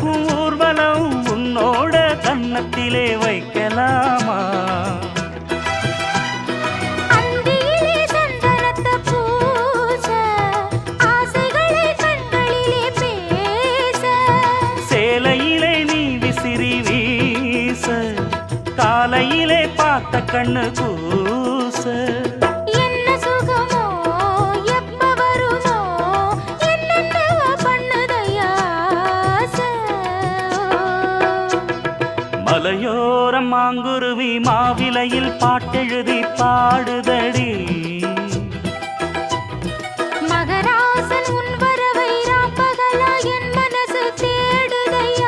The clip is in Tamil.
நடக்கும் ஊர்வலம் உன்னோட கன்னத்திலே வைக்கலாமா? சேலையிலே நீ விசிறி வீச காலையிலே பார்த்த கண்ணு கூச என்ன சுகமோ எப்ப வருமோ என்னென்னவோ பண்ணுதையா மலையோரம் மாங்குருவி மாவிலையில் பாட்டெழுதி பாடுதடி